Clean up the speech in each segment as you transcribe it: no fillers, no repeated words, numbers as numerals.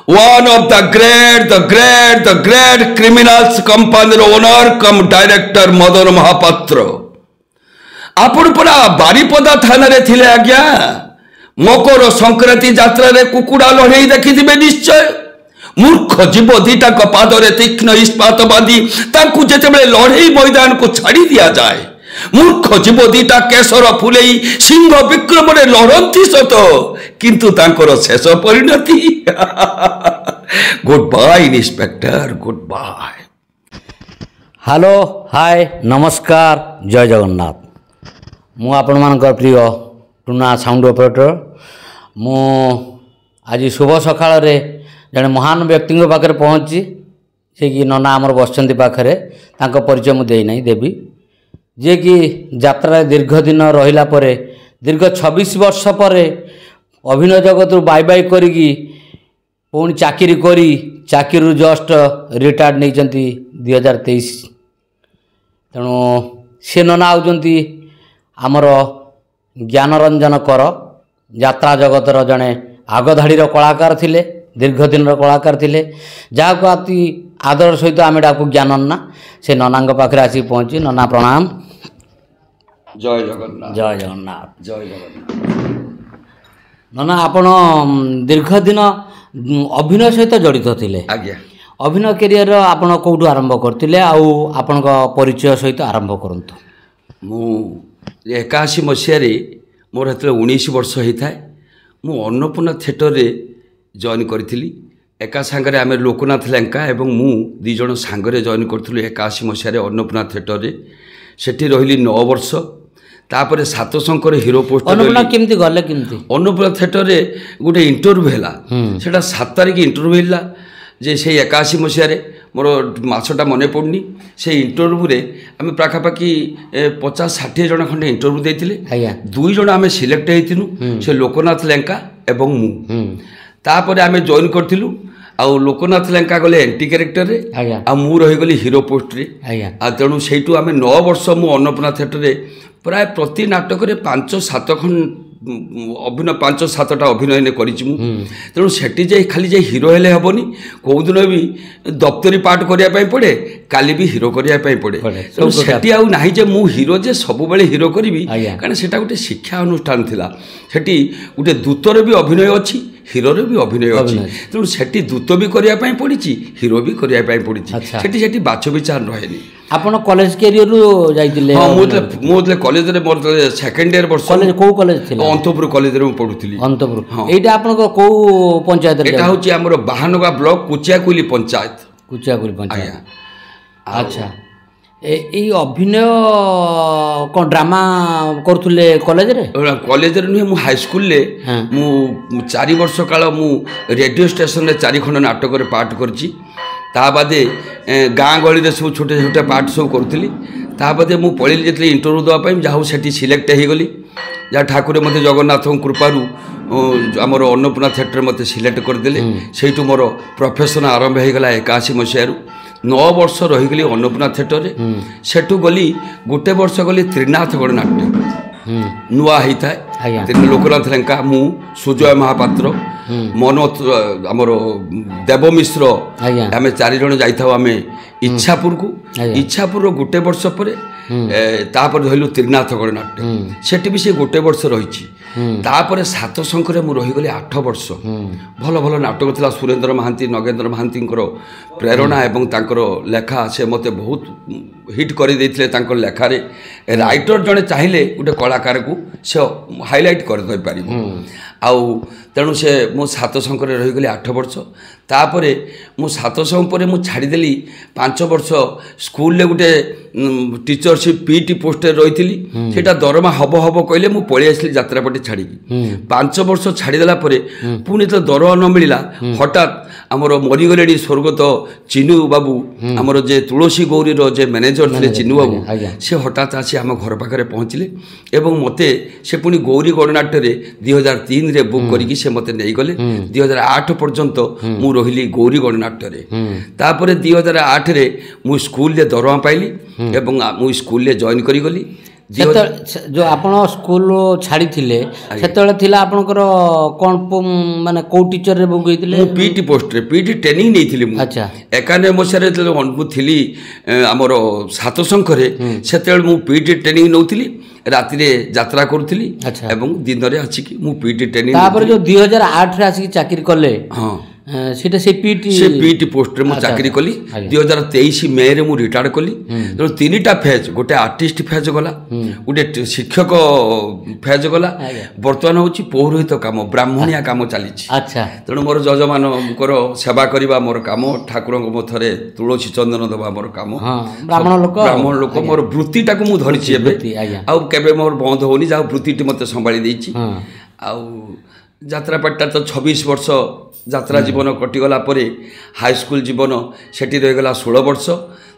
one of the great criminals company owner come director Madan Mahapatra. आपण परा बारीपदा थाना रे थिले आज्ञा मकर संक्रांति यात्रा रे कुकुड़ा लड़े देखिथिबे निश्चय। मूर्ख जीव दीटा पादरे तीक्ष्ण इस्पात बांधी ताकू जेतेबेले लड़े मैदान को छाड़ी दिया जाए। मूर्ख जीव दीटा केशर फुलेई सिंह विक्रम रे लड़ती सत किंतु तांकर शेष परिणति goodbye inspector goodbye. Hello hi नमस्कार जय जगन्नाथ। मु आपण मानकर प्रिय टुना साउंड ऑपरेटर। मु आज शुभ सकाळ रे जड़े महान व्यक्ति पाखे पहुँची से कि नना आमर बसंती पाखे तांको परिचय मु देई नहीं देवी जे कि यात्रा दीर्घ दिन रहिला परे दीर्घ 26 वर्ष पर अभिनय जगत बाय बाय करी पुणी चाकरी करी चाकरी जस्ट रिटायर्ड नहीं 2023। तेणु से नना आउचंती आमर ज्ञानरंजन कर यात्रा जगतर जड़े आगधाड़ीर कलाकार थिले दीर्घ दिन कलाकार थिले जहाँ को अति आदर सहित आम डाकू ज्ञानन्ना से नना पाखे आसिक पहुँची। नना प्रणाम। जय जगन्नाथ जय जगन्नाथ जय जगन्नाथ। नना आपण दीर्घ दिन अभिनय सहित जड़ित थिले। आज्ञा अभिनय कैरियर आपण कोठू आरंभ करथिले आउ आपण परिचय सहित आरंभ करंतु। मु 81 मसीह मोर हेतले 19 वर्ष होता है। मु अन्नपूर्णा थिएटर रे जॉइन करी एका सांगरे आम लोकनाथ लेंका एवं मु दी जण सांगरे जॉइन करूँ 81 मसीह अन्नपूर्णा थिएटर रे सेठी रही 9 वर्ष। तापर सातशंकर हिरो पोस्ट केमती गले केमती अन्नपूर्णा थिएटर रे गोटे इंटरव्यू हैला सेटा 7 तारिख इंटरव्यू हैला जे से 81 मसीह मोर मासटा मन पड़नी से इंटरव्यू रे आम पाखापाखि 50-60 जन खंडे इंटरव्यू देते 2 जन आम सिलेक्ट होइतिनु से लोकनाथ लेंका एवं मु। तापर आम जॉइन करथिलु आउ लोकनाथ लेंका गले एंटी कैरेक्टर रे आ मु रही गली हीरो पोस्ट रे आ तेणु सेठू आम 9 वर्ष मु अन्नपूर्णा थिएटर रे प्राय प्रति नाटक रे 5-7 खंड अभिनय 5-7टा अभिनय करिछि मु। तेणु सेठी जे खाली जे हीरो हेले हेबनी कोउ दिन भी दफ्तरी पार्ट करिया पई पड़े काली भी हीरो करिया पई पड़े। तेणु सेठी आउ नाही जे मु हीरो जे सब बेले हीरो करिवि कारण सेटा गोटे शिक्षा अनुष्ठान थिला। सेठी गोटे दूतर भी अभिनय अछि हीरो रे भी अभिनय अछि। तेणु सेठी दूत भी करिया पई पड़िछि हीरो भी करिया पई पड़िछि। सेठी सेठी बाछ विचार रहेनी। आपण कॉलेज कैरियर रु जाइतिले? हां मोतले कॉलेज रे मोर सेकंड इयर वर्ष कॉलेज को कॉलेज थिला? अंतपुर कॉलेज रे पढुथिली। अंतपुर एटा आपण को पंचायत रे? एटा होची हमर बाहानगा ब्लॉक कुचियाकुली पंचायत। कुचियाकुली पंचायत। अच्छा ए अभिनय को ड्रामा करथुले कॉलेज रे? कॉलेज रे नु हाई स्कूल ले मु 4 वर्ष काल मु रेडियो स्टेशन रे 4 खंड नाटक रे पार्ट करची। ता बादे गाँ गली रे सब छोटे छोटे पार्ट सब करूली। ता बादे मु पळिली जेतले इंटरव्यू दवा पई जाहु सेठी सिलेक्ट हे गली। जा ठाकुर मते जगन्नाथ कृपारू आमर अन्नपूर्णा थिएटर मते सिलेक्ट कर देले। सेठू मोर प्रोफेशन आरंभ हे गला 81 मसीह 9 वर्ष रही गली अन्नपूर्णा थिएटर रे। सेठू गली गोटे वर्ष गली त्रिनाथ गणनाट्य नुआ होता है लोकनाथ लेंका मु सुजय महापात्र मनोज आमर देव मिश्र आम 4 जन जाइथाउ आम इच्छापुर को। इच्छापुर गोटे वर्ष पर तापर रहिलु त्रिनाथ गणनाट्य सेठी भी से गोटे वर्ष रही। तापर सातशंकर मु रहीगली 8 वर्ष। भल भल नाटक थिला सुरेंद्र महांती नगेंद्र महांती प्रेरणा एवं तांकर लेखा से मते बहुत हिट कर देथिले। तांकर लेखारे राइटर जने चाहिए गोटे कलाकार को से हाइलाइट कर दे पारिबो आउ तेणु से मु सातशंकर रहीगली 8 वर्ष। तापरे मु सातशंकर पर मु छाड़ीदेली 5 वर्ष स्कूल ले गोटे टीचरशिप पीटी पोस्ट रही सेटा दरमा हब हब कहले मु पळी आसली यात्रापाटी छाड़ी 5 वर्ष छाड़ीदेला पुणी तो दरमा न मिलला। हठात आमर मरीगले स्वर्गत चिन्नू बाबू आमर जे तुलसी गौरी जे मैनेजर थे चिन्नू बाबू से हठात आसी आम घर पाखे पहुँचले एवं मते से पुणी गौरी गणनाट्य 2003 रे बुक करिकी से मते नहीं गले। 2008 पर्यंत मु रहिली गौरी गणनाट्य रे। तापर 2008 रे मु स्कूल ले दरमा पाइली एवं मु स्कूल ले जॉइन करी गली। जो आपण स्कूल छाड़ी थिले सेतले थिला आपनकर कोन माने को टीचर रे बगैतिले पीटी पोस्ट रे पीटी ट्रेनिंग नै थिली मु अच्छा 91 मसरे मु थिली हमर सात संखरे सेतले मु पीटी ट्रेनिंग नौथिली राति रे यात्रा करथिली एवं दिन रे आछि कि मु पीटी ट्रेनिंग तापर जो 2008 रे आछि चाकरी करले हां सेटा से पीटी पोस्ट रे मु चाकरी कली 2023 मे रे मु रिटायर्ड कली तो तीनटा फेज गोटे आर्टिस्ट फेज गला गोटे शिक्षक फेज गला वर्तमान होची पौरोहित काम ब्राह्मणिया काम चली अच्छा तेणु मोर जजमान सेवा करवा मोर काम ठाकुर मथरे तुलसी चंदन दबा मोर काम ब्राह्मण लोक मोर वृत्तिटा को मु धरिछि एबे आ केबे मोर बंद होनी जा वृत्तिटी मते संभाली देछि आ यात्रा पाटा तो 26 वर्ष यात्रा जीवन कटिगला परे हाई स्कूल जीवन सेठी रहीगला 16 वर्ष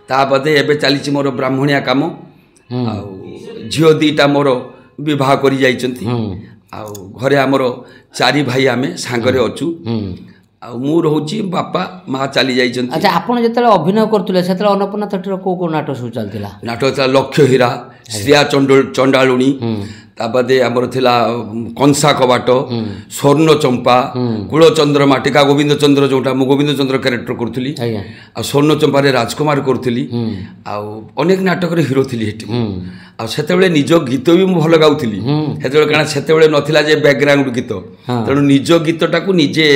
ता बादे एबे चली मोर ब्राह्मणिया काम आ झियो दीटा मोर विवाह करी जाइचंती आ घरे हमर चारि भाई आमे सांगरे अछु आ मु रहउची बापा माँ चली जाइचंती अच्छा आपण जतले अभिनय करतले सेतले अन्नपूर्णा थेटर को नाटक सब चलतिला नाटक लक्ष्य हीरा श्रिया चंडालुणी ताबादे आमर थिला कंसा कबाट स्वर्ण चंपा कुलचंद्र माटिका गोविंद चंद्र जोटा मु गोविंद चंद्र कैरेक्टर करथली आ स्वर्ण चंपा रे राजकुमार करथली आ अनेक नाटक रे हीरो थिली हेटी आ सेतेबेले निज गीत भी मु भल गाउथली हेतेबेले काना सेतेबेले नथिला जे बैकग्राउंड गीत तेणु निज गीतटा को निजे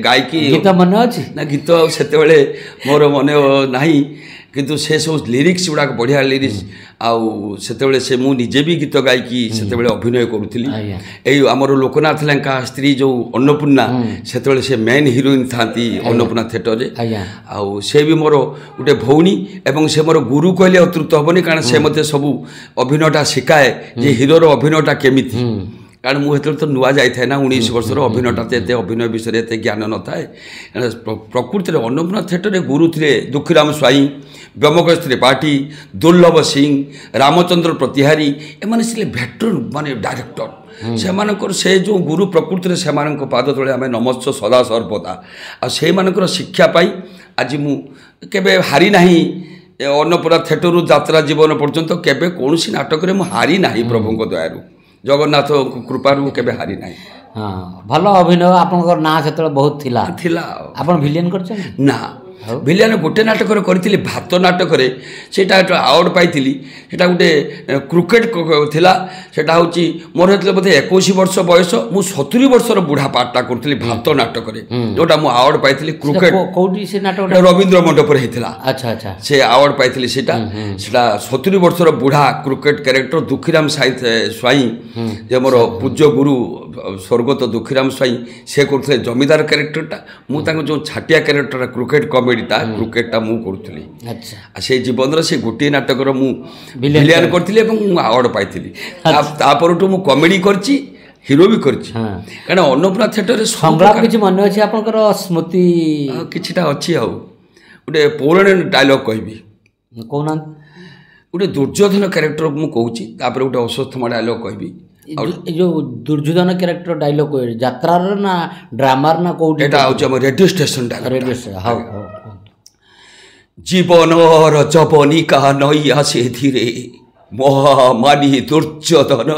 गायकी गीत मन अछि ना गीत सेतेबेले मोर मने नाही किंतु से सब लिरिक्स गुड़ा बढ़िया लिरिक्स आउ से मु निजे भी गीत गायकी से अभिनय करुली यही आमर लोकनाथ लेंका स्त्री जो अन्नपूर्णा से मेन हिरोइन था अन्नपूर्णा थिएटर रे आउ से भी मोर गोटे भौणी एवं से मोर गुरु कहले अतृप्त हेनी कारण से मत सब अभिनयटा शिखाए जे हिरोर अभिनयटा केमिति कारण मुझे तो नुआ जाए ना 19 वर्षर अभिनयटा तो अभिनय विषय एत ज्ञान न थाए प्रकृति में अन्नपूर्णा थिएटर गुरु थे दुखीराम स्वाई ब्रह्मकेश त्रिपाठी दुर्लभ सिंह रामचंद्र प्रतिहारी एम से भेटरन माने डायरेक्टर से जो गुरु प्रकृति में से पाद तले आम नमस्व सदा सर्वदा आ शिक्षा पाई आज मुझे हारी ना अन्नपूर्णा थिएटर यात्रा जीवन पर्यंत केबे कौन नाटक में हारी ना प्रभु दयारू जगन्नाथ कृपार केबे हारी ना हाँ भल अभिनय आपन ना से बहुत थिला आपन विलेन करछन ना विलियन गोटे नाटक करी भात नाटक से आवार्ड पाई सेटा गोटे क्रिकेट थिला सेटा होची मोर हेतले बोधे 21 वर्ष बयस मु 70 वर्षर बुढ़ा पार्टा करी भात नाटक जोटा मु आवार्ड पाई क्रिकेट कोठी से नाटक रवींद्र मंडप रे हितला अच्छा अच्छा से आवार्ड पाई सेटा 70 वर्षर बुढ़ा क्रिकेट कैरेक्टर दुखीराम स्वाई जे मोर पूज्य गुरु स्वर्गत दुखीराम स्वाई से करथले जमीदार कैरेक्टरटा मु ताको जो छाटिया कैरेक्टर क्रिकेट कॉमेडीटा क्रिकेटटा मु करथली अच्छा से जीवन से गोटे नाटक मु विलियन करथली एवं मु अवार्ड पाइथली तापरटू मु कॉमेडी करची हीरो भी करची कारण अन्नपूर्णा थिएटर रे संग्राम किछि मन अछि आपनकर स्मृति किछिटा अछि आ गोटे पौराणिक डायलॉग कहबी कोना गोटे दुर्योधन कैरेक्टर मु कहूची तापर गोटे अश्वत्थामा डायलॉग कहबी जो दुर्योधन कैरेक्टर डायलॉग यात्रा ना ड्रामा ना कोठी एटा होची हम radio station dialogue radio station हां जीवनर जवनिका नैया से धीरे महामानी दुर्योधन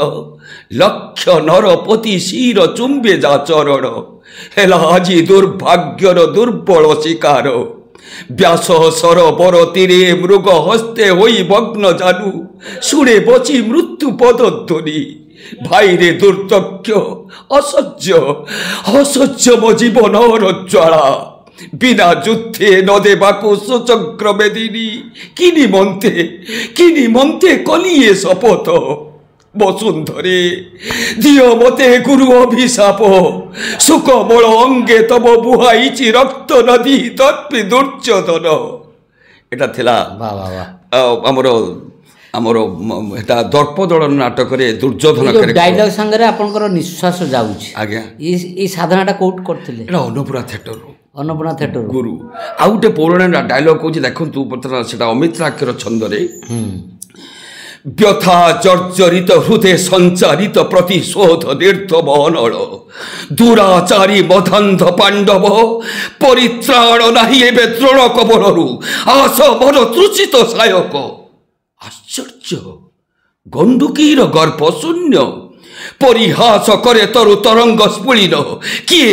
लक्ष नरपति शिर चुंबे जा चरण हेला आज दुर्भाग्यर दुर्बल शिकार व्यास सरोवर तीरे मृग हस्ते होई भग्न जानू शुणे बची मृत्यु पदध्वनि भाई रे दुर्दक्ष असह्य मो जीवनर ज्वाला बिना युद्धे न देवाको सुचक्र मेदिनी किनि मन्ते कलिए शपथ बसुंधरे दिय मते गुरु अभिशाप सुख बल अंगे तब बुहाईची रक्त नदी तत्पि दुर्योधन एटा थिला हमरो हमरो एटा दर्पदलन नाटक रे दुर्योधन करे डायलॉग संगे आपनकर निश्वास जाउची आज्ञा ई साधनाटा कोट करथिले एटा अन्नपूर्णा थिएटर गुरु आउटे पौराणिक डायलॉग कोची देखंतु पत्र सेटा अमित्राक्षर छंद रे व्यथा जर्जरित हृदय संचारित प्रतिशोध निर्धम अनल दुराचारी मधांध पांडव परित्राण नाही एबे द्रोण कबलरू आस मन तृषित सायक आश्चर्य ଗଣ୍ଡୁକୀର ଗର୍ଭ ଶୂନ୍ୟ ପରିହାସ କରେ ତରୁ ତରଙ୍ଗ ସ୍ଫୁଳିନ କିଏ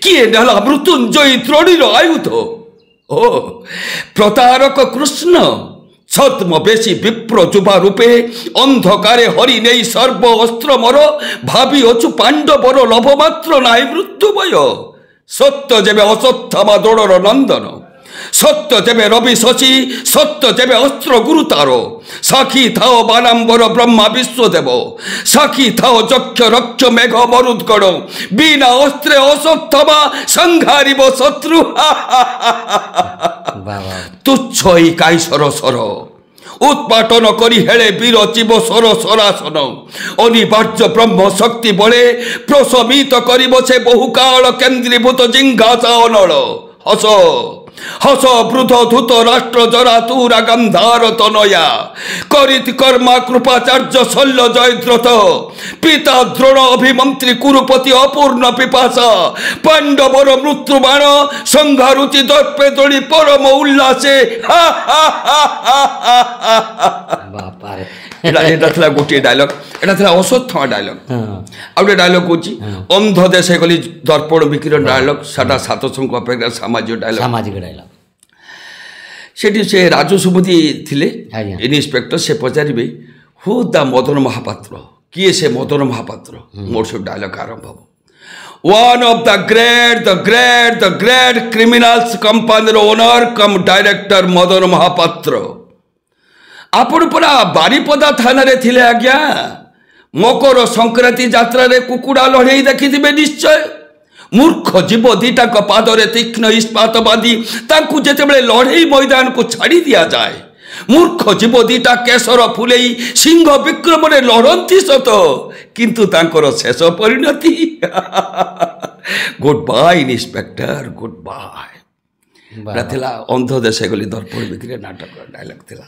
କିଏ ନେଲା ମୃତ୍ୟୁଞ୍ଜୟୀ ତ୍ରଣୀର ଆୟୁଧ ଓ ପ୍ରତାରକ କୃଷ୍ଣ ଛଦ୍ମବେଶୀ ବିପ୍ର ଯୁବା ରୂପେ ଅନ୍ଧକାରେ ହରି ନେଇ ସର୍ବ ଅସ୍ତ୍ର ମର ଭାବି ଅଛୁ ପାଣ୍ଡବର ଲୋଭ ମାତ୍ର ନାହିଁ ମୃତ୍ୟୁଭୟ ସତ୍ୟ ଯେବେ ଅସତ୍ୟମା ଦୋଳର ନନ୍ଦନ ସତ୍ୟ ଯେବେ ରବି ଶଶୀ ସତ୍ୟ ଯେବେ ଅସ୍ତ୍ର ଗୁରୁ ତାର ସାକ୍ଷୀ ଥାଅ ବାନାମ୍ବର ବ୍ରହ୍ମା ବିଶ୍ୱଦେବ ସାକ୍ଷୀ ଥାଅ ଯକ୍ଷ ରକ୍ଷ ମେଘ ମରୁଦ୍ଗଣ ବିନା ଅସ୍ତ୍ରେ ଅସତ୍ୟମା ସଂଘାରିବ ଶତ୍ରୁ ତୁଚ୍ଛ এই কাইসর সর উৎপাটন করি হেলে বীর জীব সর সরাসন অনিবার্য ব্রহ্ম শক্তি বলে প্রশমিত করিব সে বহুকাল কেন্দ্রীভূত জিঙ্ঘাসা অনল হস হস বৃদ্ধ ধূত রাষ্ট্র জরা তুরা গন্ধার তনয়া করিত কর্মা কৃপাচার্য শল্য জয়দ্রথ পিতা দ্রোণ অভিমন্ত্রী কুরুপতি অপূর্ণ পিপাসা পাণ্ডবর মৃত্যুবাণ সংঘারুচি দর্পে দড়ি পরম উল্লাসে এটা ଥିଲା ଗୋଟିଏ ଡାଇଲଗ এটা ଥିଲା ଅଶ୍ୱତ୍ଥମା ଡାଇଲଗ ଆଉ ଗୋଟେ ଡାଇଲଗ କହୁଛି ଅନ୍ଧ ଦେଶ ଗଲି ଦର୍ପଣ ବିକ୍ରିର ଡାଇଲଗ ସେଟା 700 ଅପେକ୍ଷା ସାମାଜିକ ଡାଇଲଗ ସେଠି ସେ ରାଜୁ ସୁବୁଦ୍ଧି ଥିଲେ ଇନ୍ସପେକ୍ଟର ସେ ପଚାରିବେ ହୁ ଦ ମଦନ ମହାପାତ୍ର କିଏ ସେ ମଦନ ମହାପାତ୍ର ମୋର ସବୁ ଡାଇଲଗ ଆରମ୍ଭ ହେବ one of the great criminals company owner come director Madan Mohapatra ଆପଣ ପରା ବାରିପଦା ଥାନାରେ ଥିଲେ ଆଜ୍ଞା ମକର ସଂକ୍ରାନ୍ତି ଯାତ୍ରାରେ କୁକୁଡ଼ା ଲଢ଼େଇ ଦେଖିଥିବେ ନିଶ୍ଚୟ ମୂର୍ଖ ଜୀବ ଦିଟାଙ୍କ ପାଦରେ ତୀକ୍ଷ୍ଣ ଇସ୍ପାତ ବାନ୍ଧି ତାଙ୍କୁ ଯେତେବେଳେ ଲଢ଼େଇ ମଇଦାନକୁ ଛାଡ଼ି ଦିଆଯାଏ ମୂର୍ଖ ଜୀବ ଦିଟା କେଶର ଫୁଲେଇ ସିଂହ ବିକ୍ରମରେ ଲଢ଼ନ୍ତି ସତ କିନ୍ତୁ ତାଙ୍କର ଶେଷ ପରିଣତି goodbye inspector goodbye ଏଟା ଥିଲା ଅନ୍ଧ ଦେଶ ଗଲି ଦର୍ପଣ ବିକ୍ରି ନାଟକ ଡାଇଲଗ ଥିଲା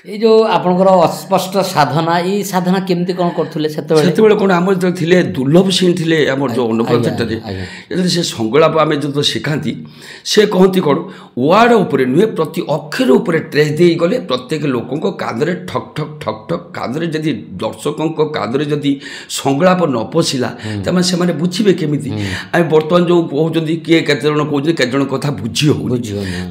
এই যে আপনার অস্পষ্ট সাধনা এই সাধনা কেমতি কোন করথুলে সেতবেলে কোন আমার যে থিলে দুর্লভ সিং থিলে আমার যে অনুপ্রথেটারে যেতে সে সংলাপ আমি যে শিখাନ୍ତି সে কহନ୍ତି কোন ওয়ার্ড উপরে নুহে প্রতি অক্ষর উপরে ট্রেস দেই গলে প্রত্যেক লোকଙ୍କ কাঁদরে ঠক ঠক ঠক ঠক কাঁদরে যদি দর্শকଙ୍କ কাঁদরে যদি সংলাপ ন পশিলা তবে সেমানে বুঝিবে কেমিতি আমি বর্তমান যে কହୁଛନ୍ତି কিয়ে কেতে জন কହୁଛନ୍ତି কেতে জন কথা বুঝি হউ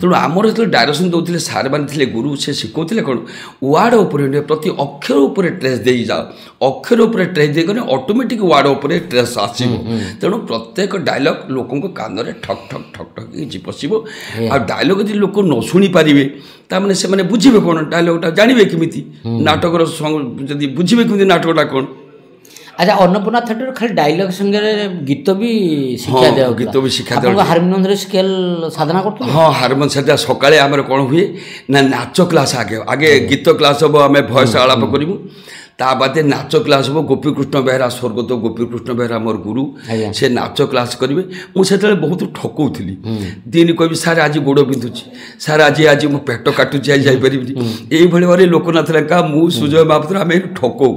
তেণু আমার যে ডাইরেকশন দউଥିଲେ সার মানে থিলে গুরু সে শিখাউଥିଲେ কোন ওয়ার্ড উপরে প্রতি অক্ষর উপরে ট্রেস দিয়ে যাও অক্ষর উপরে ট্রেস দিয়ে গলে অটোমেটিক ওয়ার্ড উপরে ট্রেস আসব তেণু প্রত্যেক ডায়লগ লোকଙ୍କ কাନରେ ঠক ঠক ঠক ঠক ହେଇଛି ପଶିବ ଆଉ ଡାଇଲଗ ଯଦି ଲୋକ ନ ଶୁଣି ପାରିବେ ତାମାନେ ସେମାନେ ବୁଝିବେ କ'ଣ ଡାଇଲଗଟା ଜାଣିବେ କେମିତି ନାଟକର ଯଦି ବୁଝିବେ କେମିତି ନାଟକଟା କ'ଣ আচ্ছা অন্নপূর্ণা থিয়েটার খালি ডায়লগ সঙ্গে গীত বি শিক্ষা দেওয়া গীত বি শিক্ষা দেওয়া হারমোনিয়ম স্কেল সাধনা করতে হ্যাঁ হারমোনিয়ম সেটা সকালে আমার কোণ হুয়ে না নাচ ক্লাস আগে আগে গীত ক্লাস হব আমি ভয়েস আলাপ করবু তা বাদে নাচ ক্লাস হব গোপীকৃষ্ণ বেহেরা স্বর্গত গোপীকৃষ্ণ বেহেরা মোর গুরু সে নাচ ক্লাস করবে মু সেতবে বহুত ঠকৌলি দিন কবি স্যার আজ গোড় বিন্ধুছি স্যার আজ মো পেট কাটুছি আজ যাইপারিবিনি এইভাবে ভাবে লোকনাথ লেঙ্কা মু সুজয় মহাপাত্র আমি ঠকৌ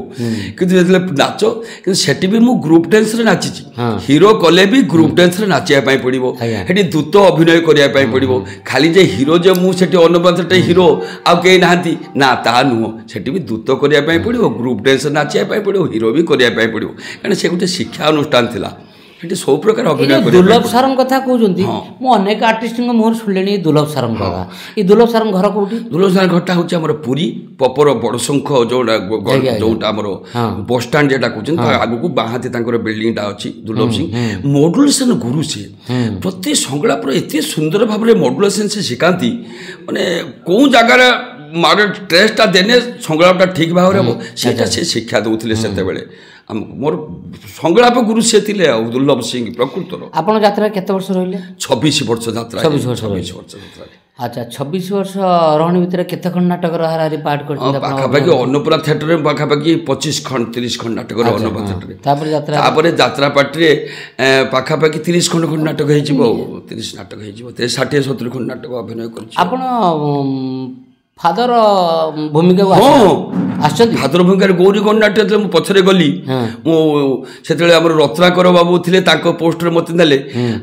কিন্তু যেতবে নাচ কিন্তু সেটি বি মু গ্রুপ ড্যান্সরে নাচিছি হিরো কলে বি গ্রুপ ড্যান্সরে নাচিয়া পাই পড়িব সেটি দ্রুত অভিনয় করিয়া পাই পড়িব খালি যে হিরো যে মু সেটি অন্নপূর্ণাটা হিরো আউ কেই নাহান্তি না তা নুহ সেটি বি দ্রুত করিয়া পাই পড়িব গ্রুপ ড্যান্স নাচিয়া পাই পড়িব হিরো বি করিয়া পাই পড়িব কারণ সে গোটে শিক্ষা অনুষ্ঠান লা সেটি সব প্রকার অভিনয় করে দুর্লভ সারং কথা কହୁଛନ୍ତି ମୁଁ ଅନେକ ଆର୍ଟିଷ୍ଟଙ୍କ ମୁହଁରୁ ଶୁଣିଲେଣି ଦୁର୍ଲଭ ସାରଙ୍କ କଥା এই ଦୁର୍ଲଭ ସାରଙ୍କ ଘର କୋଉଠି ଦୁର୍ଲଭ ସାରଙ୍କ ଘରଟା ହେଉଛି ଆମର ପୁରୀ ପପର ବଡ଼ଶଙ୍ଖ ଯୋଉଟା ଆମର ବସଷ୍ଟାଣ୍ଡ ଯେଟା କହୁଛନ୍ତି ତା ଆଗକୁ ବାହାନ୍ତି ତାଙ୍କର ବିଲ୍ଡିଂଟା ଅଛି ଦୁର୍ଲଭ ସିଂ ମଡୁଲେସନ ଗୁରୁ ସିଏ ପ୍ରତି ସଂଳାପର ଏତେ ସୁନ୍ଦର ଭାବରେ ମଡୁଲେସନ ସେ ଶିଖାନ୍ତି ମାନେ କେଉଁ ଜାଗାରେ ମାର ଟ୍ରେସଟା ଦେନେ ସଂଳାପଟା ଠିକ୍ ଭାବରେ ହେବ ସେଇଟା ସେ ଶିକ୍ଷା ଦେଉଥିଲେ ସେତେବେଳେ मोर संलाप गुरु से थिले दुर्लभ सिंह प्रकृतर आपण यात्रा केते वर्ष रहिले 26 वर्ष यात्रा 26 वर्ष यात्रा अच्छा 26 वर्ष रहणी भितर केते खंड नाटक रहारी पार्ट करछन पाखा पाखी अन्नपूर्णा थिएटर रे पाखा पाखी 25 खंड 30 खंड नाटक रे अन्नपूर्णा थिएटर रे तापर यात्रा पार्ट रे पाखा पाखी 30 खंड नाटक हे जिवो 30 नाटक हे जिवो 60 70 खंड नाटक अभिनय करछि आपण फादर भूमिका आसछन्ती फादर भूमिका गौरीगण नाट्य जेतले मु पछरे गली मु सेतले हमर रत्नाकर बाबू थिले ताको पोस्टर मते देले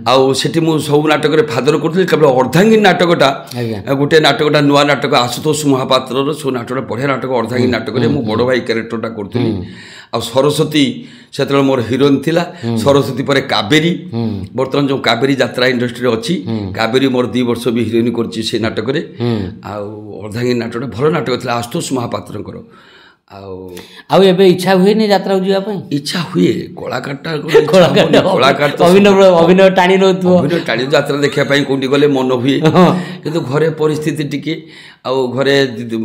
आ सेठी मु सब नाटक रे फादर करथि केवल अर्धांगिनी नाटकटा गुटे नाटकटा नुवा नाटक आशुतोष महापात्र रो सो नाटकटा बढ़िया नाटक अर्धांगिनी नाटक रे मु बड़ भाई कैरेक्टरटा करथि आ सरस्वती सेतले मोर हिरोइन थिला सरस्वती परे कावेरी बर्तमान जो कावेरी यात्रा इंडस्ट्री अच्छी कावेरी मोर 2 वर्ष भी हिरोइन करछि से नाटक रे आ अर्धांगिनी नाटक भल नाटक थिला आशुतोष महापात्रकर आउ एबे इच्छा हुए नहीं यात्रा जीवा पई इच्छा हुए कलाकार अभिनय टाणी नथु अभिनय टाणी यात्रा देखिया पई कोंडी गले मन हुए किंतु घरे परिस्थिति टिके आ घरे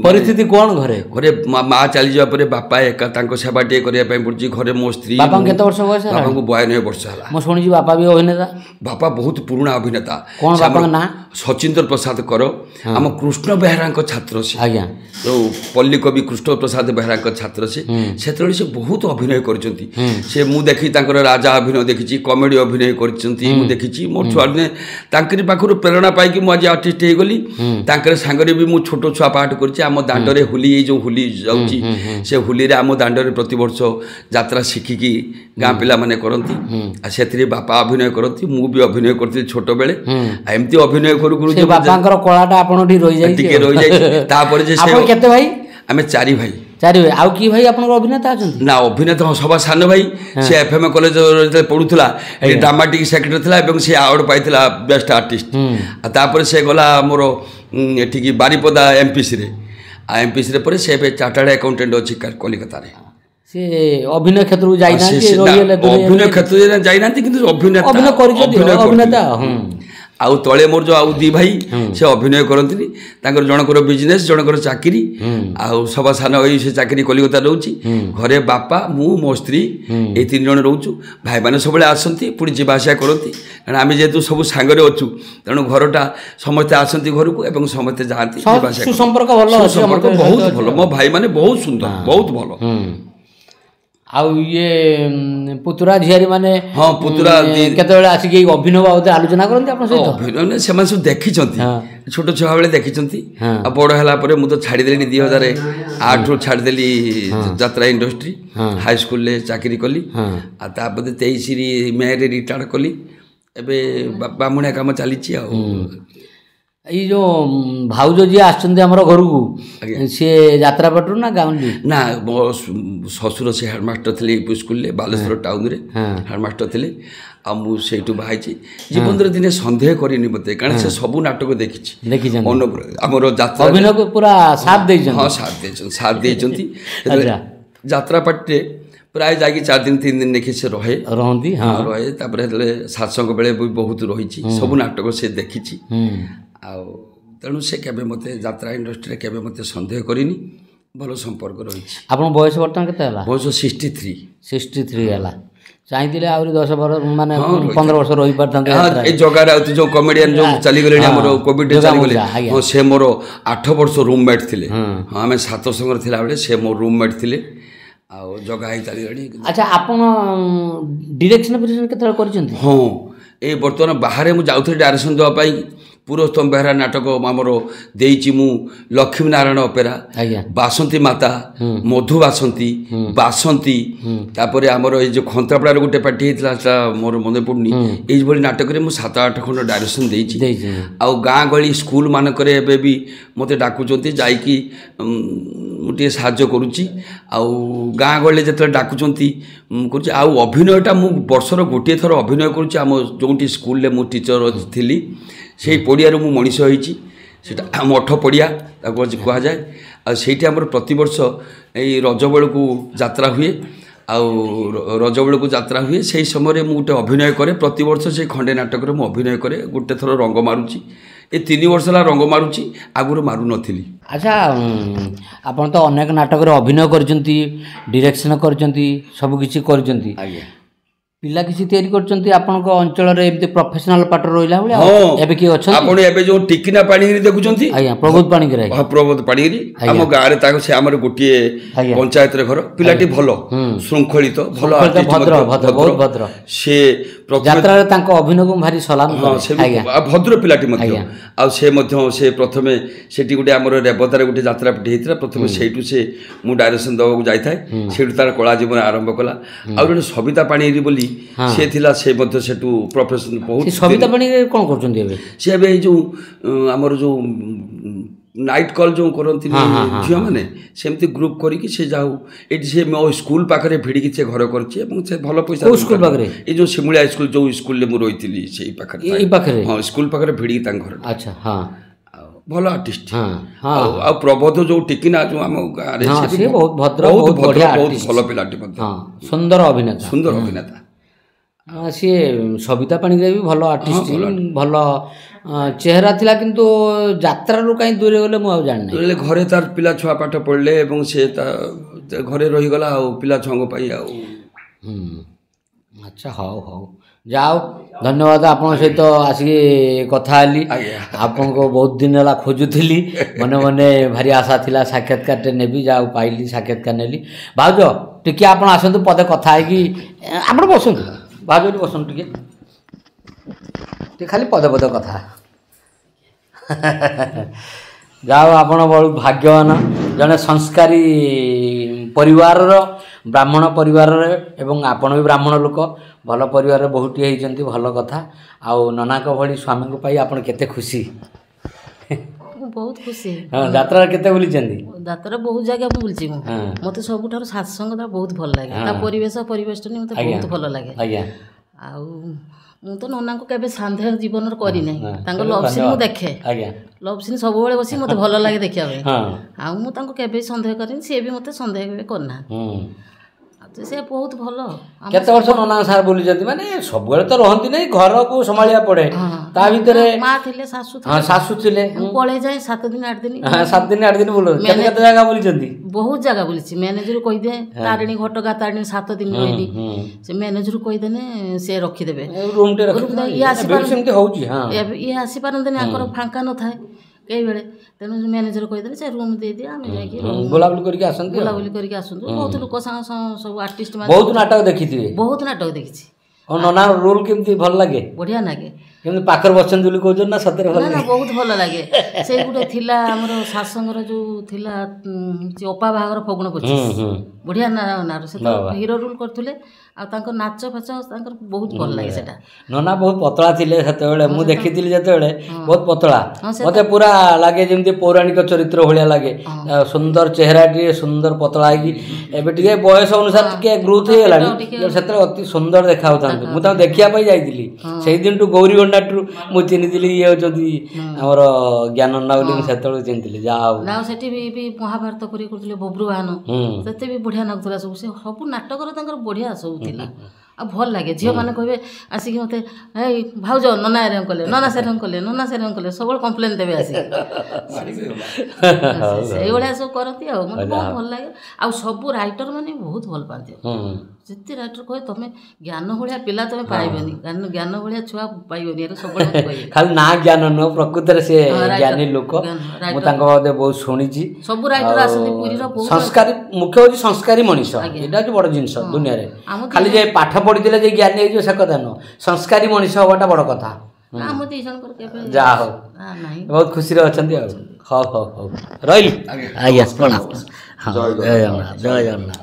परिस्थिति कोन घरे घरे मां चली जावा परे बापा एका तांको सेवा टे करिया पई पड़ची घरे मो स्त्री बापा केते वर्ष बयस बापा को 92 वर्ष हला मो सुनि जी बापा भी अभिनेता बापा बहुत पुराना अभिनेता कोन बापा का ना सचिंद्र प्रसाद करो हम कृष्ण बेहरा को छात्र से आज्ञा तो पल्ली कवि कृष्ण प्रसाद बेहरा को छात्र से सेतळे से बहुत अभिनय करचंती से मु देखि तांकर राजा अभिनय देखिची कॉमेडी अभिनय करचंती मु देखिची मोर छुआ ने तांकरी पाखरु प्रेरणा पाई कि मु आज आर्टिस्ट हे गली तांकर संगरे भी मु छोटो छुआ पाठ करची आम दांडरे होली ए जो होली जाउची से होली रे आम दांडरे प्रति वर्ष यात्रा शिखी की गां पिला माने करंती आ सेतरी बापा अभिनय करंती मु भी अभिनय करती छोटो बेले एमती अभिनय करू करू से बापांकर कलाटा आपण ठी रहि जाई टिके रहि जाई तापर जे से आपण केते भाई आमे 4 भाई आउ कि भाई आपन अभिनेता अछन ना अभिनेता सभा सान भाई से एफएम कॉलेज रे पढुथला ए ड्रामाटिक सेक्रेटरी थला एवं से अवार्ड पाइथला बेस्ट आर्टिस्ट आ तापर से गला मोर एठी की बारीपदा एमपीसी रे आ एमपीसी रे पर से चार्टर्ड अकाउंटेंट अछि कलकत्ता रे से अभिनय क्षेत्र जाई ना कि रोइले अभिनय क्षेत्र जाई ना किंतु अभिनेता अभिनय करि अभिनेता आउ तले मोर जो आउ 2 भाई से अभिनय करंतनी तांकर जनकर बिजनेस जनकर चाकरी आउ सभा सान होई से चाकरी कलिकता रहउची घरे बापा मु मो स्त्री ए 3 जण रहउचु भाई माने सबले आसंती पुनी जीवासिया करंती कारण आमे जेतु सब सांगरे अछु तणु घरटा समस्त आसंती घर को एवं समस्त जाती जीवासिया संपर्क भलो संपर्क बहुत भलो मो भाई माने बहुत सुंदर बहुत भलो आउ ये पुतुरा झियारी माने हां पुतुरा केते बेला आसी के अभिनव बाबत आलोचना करंती आपन सहित अभिनव से माने देखि चंती छोटो छुआ बेले देखि चंती आ बड़ हला परे मु तो छाडी देली 2008 रो छाडी देली यात्रा इंडस्ट्री हाई स्कूल ले चाकरी कली आ तापदे 23 री मे रे रिटायर कली एबे बामुणा काम चलीची आ ये जो भाउज जी आछंदे हमर घर को से यात्रा पटरू ना गाउंडी ना ससुर से हेडमास्टर थिले यूपी स्कूल ले बालेश्वर टाउन रे हेडमास्टर थिले आ मु सेठु बाहाइची जीवन रे दिने संदेह करिनि मते कारण से सब नाटक देखिछि हमर यात्रा अभिनय को पूरा साथ देइ हां साथ देइचंती यात्रा पट्टे प्राय जागी 4 दिन 3 दिन नेखे से रहंती हां रहे तापर सातसंग बेले बहुत रहिछि सब नाटक से देखिछि आउ तेणु से केबे मते यात्रा इंडस्ट्री केबे मते संदेह करिनी भलो संपर्क रहिछि आपन बयस वर्तमान केते हला बयस 63 हला चाहिदिले आउरी 10 वर्ष माने 15 वर्ष रहि परथांते यात्रा ए जगार आउत जो कॉमेडियन जो चली गलेनी हमर कोविड रे चली गले हो से मोर 8 वर्ष रूममेट थिले हां हमें सात संगर थिला बेले से मोर रूममेट थिले आ जगा ही चली गणी अच्छा आपन डायरेक्शन केते करछंती हां ए वर्तमान बाहर मु जाउथि डायरेक्शन दवा पाई पुरोत्तम बेहरा नाटक आमर देइची मु लक्ष्मी नारायण अपेरा बासंती माता मधु बासंती बासंती तापरे आमर ए जो खंतापड़ार गोटे पार्टी हेतला मोर मने पड़नी एई भली नाटक रे मु 7-8 खंड डायरेक्शन देइची आ गां गली स्कूल मानकरे एबे भी मते डाकुचंती जाईकी मुटिए साहाय्य करूची आ गां गले जते डाकुचंती करूची आ अभिनयटा मु वर्षर गोटे थर अभिनय करूची आम जोंटी स्कूल ले मु टीचर थिली से पड़िया मु मनीष होइची सेटा मठ पड़िया ताको कहा जाए आ सेठी हमर प्रति वर्ष एई रज बेलकू यात्रा हुए आ रज बेलकू यात्रा हुए से समय मु गोटे अभिनय करे प्रति वर्ष से खंडे नाटक रे मु अभिनय करे गोटे थर रंग मारुची ए 3 वर्ष ला रंग मारुची आगुर मारु नथिली अच्छा आपण तो अनेक नाटक रे अभिनय करजंती डायरेक्शन करजंती सब किछि करजंती आज्ञा ପିଲା କିଛି ତିଆରି କରୁଛନ୍ତି ଆପଣଙ୍କ ଅଞ୍ଚଳରେ ଏମିତି ପ୍ରଫେସନାଲ ପାଠ ରହିଲା ଭଳିଆ ହଁ ଏବେ କିଏ ଅଛନ୍ତି ଆପଣ ଏବେ ଯୋଉ ଟିକିନା ପାଣିଗିରି ଦେଖୁଛନ୍ତି ଆଜ୍ଞା ପ୍ରବୋଧ ପାଣିଗ୍ରାହୀ ହଁ ପ୍ରବୋଧ ପାଣିଗିରି ଆମ ଗାଁରେ ତାଙ୍କ ସେ ଆମର ଗୋଟିଏ ପଞ୍ଚାୟତରେ ଘର ପିଲାଟି ଭଲ ଶୃଙ୍ଖଳିତ ଭଲ ଆର୍ଟିଷ୍ଟ ଭଦ୍ର ବହୁତ ଭଦ୍ର ସେ ଯାତ୍ରାରେ ତାଙ୍କ ଅଭିନୟକୁ ଭାରି ସଲାମ ହଁ ସେ ଭଦ୍ର ପିଲାଟି ମଧ୍ୟ ଆଉ ସେ ମଧ୍ୟ ସେ ପ୍ରଥମେ ସେଠି ଗୋଟେ ଆମର ରେବତାରେ ଗୋଟେ ଯାତ୍ରା ପିଠି ହେଇଥିଲା ପ୍ରଥମେ ସେଇଠୁ ସେ ମୁଁ ଡାଇରେକ୍ସନ ଦେବାକୁ ଯାଇଥାଏ ସେଇଠୁ ତାର କଳା ଜୀବନ ଆରମ୍ଭ କଲା ଆଉ ଜଣେ ସବିତା ପାଣିଗ୍ରାହୀ ବୋଲି ସେ ଥିଲା ସେ ମଧ୍ୟ ସେଠୁ ପ୍ରଫେସନ ବହୁତ ସବିତା ପାଣିଗ୍ରାହୀ କ'ଣ କରୁଛନ୍ତି ଏବେ ସେ ଏବେ ଏଇ ଯେଉଁ ଆମର ଯେଉଁ ନାଇଟ୍ କଲ୍ ଯେଉଁ କରନ୍ତି ଝିଅମାନେ ସେମିତି ଗ୍ରୁପ୍ କରିକି ସେ ଯାଉ ଏଠି ସେ ମୋ ସ୍କୁଲ ପାଖରେ ଭିଡ଼ିକି ସେ ଘର କରିଛି ଏବଂ ସେ ଭଲ ପଇସା ସ୍କୁଲ ପାଖରେ ଏଇ ଯେଉଁ ଶିମୁଳିଆ ସ୍କୁଲ ଯେଉଁ ସ୍କୁଲରେ ମୁଁ ରହିଥିଲି ସେଇ ପାଖରେ ଏଇ ପାଖରେ ହଁ ସ୍କୁଲ ପାଖରେ ଭିଡ଼ିକି ତାଙ୍କ ଘର ଆଚ୍ଛା ହଁ ଭଲ ଆର୍ଟିଷ୍ଟ ଆଉ ପ୍ରବୋଧ ଯେଉଁ ଟିକିନା ଯେଉଁ ଆମ ଗାଁରେ ବହୁତ ଭଦ୍ର ବହୁତ ଭଲ ପିଲାଟି ମଧ୍ୟ ସୁନ୍ଦର ଅଭିନେତା ସିଏ ସବିତା ପାଣିଗ୍ରାହୀ ବି ଭଲ ଆର୍ଟିଷ୍ଟ ଭଲ ଚେହେରା ଥିଲା କିନ୍ତୁ ଯାତ୍ରାରୁ କାହିଁ ଦୂରେ ଗଲେ ମୁଁ ଆଉ ଜାଣିନି ଘରେ ତାର ପିଲା ଛୁଆ ପାଠ ପଢ଼ିଲେ ଏବଂ ସେ ତା ଘରେ ରହିଗଲା ଆଉ ପିଲା ଛୁଆଙ୍କ ପାଇଁ ଆଉ ଆଚ୍ଛା ହଉ ହଉ ଯାଉ ଧନ୍ୟବାଦ ଆପଣଙ୍କ ସହିତ ଆସିକି କଥା ହେଲି ଆପଣଙ୍କୁ ବହୁତ ଦିନ ହେଲା ଖୋଜୁଥିଲି ମନେ ମନେ ଭାରି ଆଶା ଥିଲା ସାକ୍ଷାତକାରଟେ ନେବି ଯାଉ ପାଇଲି ସାକ୍ଷାତକାର ନେଲି ଭାଉଜ ଟିକେ ଆପଣ ଆସନ୍ତୁ ପଦେ କଥା ହେଇକି ଆପଣ ବସନ୍ତୁ ଭାଉଜ ଏଠି ବସନ୍ତୁ ଟିକେ ଖାଲି ପଦେ ପଦେ କଥା ଯାଉ ଆପଣ ବହୁତ ଭାଗ୍ୟବାନ ଜଣେ ସଂସ୍କାରୀ ପରିବାରର ବ୍ରାହ୍ମଣ ପରିବାରରେ ଏବଂ ଆପଣ ବି ବ୍ରାହ୍ମଣ ଲୋକ ଭଲ ପରିବାରରେ ବହୁଟିଏ ହେଇଛନ୍ତି ଭଲ କଥା ଆଉ ନନାଙ୍କ ଭଳି ସ୍ୱାମୀଙ୍କ ପାଇଁ ଆପଣ କେତେ ଖୁସି ବହୁତ ଖୁସି ଯାତ୍ରାରେ କେତେ ବୁଲିଛନ୍ତି ଯାତ୍ରା ବହୁତ ଜାଗା ବୁଲିଛି ମୁଁ ମୋତେ ସବୁଠାରୁ ସତ୍ସଙ୍ଗ ବହୁତ ଭଲ ଲାଗେ ତା ପରିବେଶଟା ମୋତେ ବହୁତ ଭଲ ଲାଗେ ଆଉ ମୁଁ ତ ନନାଙ୍କୁ କେବେ ସନ୍ଦେହ ଜୀବନରେ କରିନାହିଁ ତାଙ୍କ ଲଭ୍ ସିନ୍ ମୁଁ ଦେଖେ ଲଭ୍ ସିନ୍ ସବୁବେଳେ ବସି ମୋତେ ଭଲ ଲାଗେ ଦେଖିବା ପାଇଁ ଆଉ ମୁଁ ତାଙ୍କୁ କେବେ ସନ୍ଦେହ କରିନି ସିଏ ବି ମୋତେ ସନ୍ଦେହ କେବେ କରିନାହାନ୍ତି ସେ ବହୁତ ଭଲ କେତେ ବର୍ଷ ନନା ସାର୍ ବୁଲିଛନ୍ତି ମାନେ ସବୁବେଳେ ତ ରହନ୍ତି ନାହିଁ ଘରକୁ ସମ୍ଭାଳିବାକୁ ପଡ଼େ ତା ଭିତରେ ମା ଥିଲେ ଶାଶୁ ଥିଲେ ମୁଁ ପଳେଇ ଯାଏ 7 ଦିନ 8 ଦିନ 7 ଦିନ ବୁଲ କେତେ ଜାଗା ବୁଲିଛନ୍ତି ବହୁତ ଜାଗା ବୁଲିଛି ମ୍ୟାନେଜର କହିଦିଏ ତାରିଣୀ ଘଟଗାଁ ତାରିଣୀ 7 ଦିନ ରହିଲି ସେ ମ୍ୟାନେଜର କହିଦେନେ ସେ ରଖିଦେବେ ଇଏ ଆସିପାରନ୍ତିନି ଆଙ୍କର ଫାଙ୍କା ନଥାଏ କେଇବେଳେ ତେଣୁ ମ୍ୟାନେଜର କହିଦେଲେ ସେ ରୁମ୍ ଦେଇଦିଏ ଆମେ ଯାଇକି ବୁଲାବୁଲି କରିକି ଆସନ୍ତୁ ବହୁତ ଲୋକ ସବୁ ଆର୍ଟିଷ୍ଟ ବହୁତ ନାଟକ ଦେଖିଥିବେ ବହୁତ ନାଟକ ଦେଖିଛି ନନା ରୋଲ୍ କେମିତି ଭଲ ଲାଗେ ବଢ଼ିଆ ଲାଗେ କେମିତି ପାଖରେ ବସନ୍ତି ବୋଲି କହୁଛନ୍ତି ନା ସତରେ ଭଲ ନା ବହୁତ ଭଲ ଲାଗେ ସେ ଗୋଟେ ଥିଲା ଆମର ଶାସଙ୍ଗର ଯେଉଁ ଥିଲା ଅପା ବାହାଘର ଫଗୁଣ ପଚିଶ ବଢ଼ିଆ ନାର ସେ ହିରୋ ରୋଲ୍ କରୁଥିଲେ ଆଉ ତାଙ୍କ ନାଚ ଫାଚ ତାଙ୍କର ବହୁତ ଭଲ ଲାଗେ ସେଟା ନନା ବହୁତ ପତଳା ଥିଲେ ସେତେବେଳେ ମୁଁ ଦେଖିଥିଲି ଯେତେବେଳେ ବହୁତ ପତଳା ମତେ ପୁରା ଲାଗେ ଯେମିତି ପୌରାଣିକ ଚରିତ୍ର ଭଳିଆ ଲାଗେ ସୁନ୍ଦର ଚେହେରାଟିଏ ସୁନ୍ଦର ପତଳା ହେଇକି ଏବେ ଟିକେ ବୟସ ଅନୁସାରେ ଟିକେ ଗ୍ରୋଥ୍ ହେଇଗଲାଣି ସେତେବେଳେ ଅତି ସୁନ୍ଦର ଦେଖାଯାଉଥାନ୍ତି ମୁଁ ତାଙ୍କୁ ଦେଖିବା ପାଇଁ ଯାଇଥିଲି ସେଇଦିନଠୁ ଗୌରୀ ଗଣ୍ଡାଠୁ ମୁଁ ଚିହ୍ନିଥିଲି ଇଏ ହେଉଛନ୍ତି ଆମର ଜ୍ଞାନ ନନା ବୋଲି ମୁଁ ସେତେବେଳେ ଚିହ୍ନିଥିଲି ଯାହା ହଉ ସେଠି ବି ମହାଭାରତ ପରି କରୁଥିଲେ ବବ୍ରୁ ବାହନ ସେତେ ବି ବଢ଼ିଆ ଲାଗୁଥିଲା ସବୁ ସେ ସବୁ ନାଟକରେ ତାଙ୍କର ବଢ଼ିଆ ସବୁ ଥିଲା ଆଉ ଭଲ ଲାଗେ ଝିଅମାନେ କହିବେ ଆସିକି ମୋତେ ଏଇ ଭାଉଜ ନନା ଏରମ କଲେ ନନା ସେରମ କଲେ ନନା ସେରମ କଲେ ସବୁବେଳେ କମ୍ପ୍ଲେନ୍ ଦେବେ ଆସିକି ସେଇଭଳିଆ ସବୁ କରନ୍ତି ଆଉ ମୋତେ ବହୁତ ଭଲ ଲାଗେ ଆଉ ସବୁ ରାଇଟର ମାନେ ବହୁତ ଭଲ ପାଆନ୍ତି ଯେତେ ରାଇଟର କହେ ତମେ ଜ୍ଞାନ ଭଳିଆ ପିଲା ତମେ ପାଇବନି ଜ୍ଞାନ ଭଳିଆ ଛୁଆ ପାଇବନି ଏର ସବୁବେଳେ ଖାଲି ନା ଜ୍ଞାନ ନୁହଁ ପ୍ରକୃତରେ ସେ ଜ୍ଞାନୀ ଲୋକ ମୁଁ ତାଙ୍କ ମଧ୍ୟ ବହୁତ ଶୁଣିଛି ସବୁ ରାଇଟର ଆସନ୍ତି ପୁରୀର ସଂସ୍କାରୀ ମୁଖ୍ୟ ହେଉଛି ସଂସ୍କାରୀ ମଣିଷ ଏଇଟା ହେଉଛି ବଡ଼ ଜିନିଷ ଦୁନିଆରେ ଖାଲି ଯେ ପାଠ ପଢ଼ିଥିଲେ ଯେ ଜ୍ଞାନୀ ହେଇଯିବ ସେ କଥା ନୁହଁ ସଂସ୍କାରୀ ମଣିଷ ହେବାଟା ବଡ଼ କଥା ଯାହା ହଉ ବହୁତ ଖୁସିରେ ଅଛନ୍ତି ଆଉ ହଉ ହଉ ହଉ ରହିଲି ଆଜ୍ଞା ପ୍ରଣାମ ଜୟ ଜଗନ୍ନାଥ ଜୟ ଜଗନ୍ନାଥ।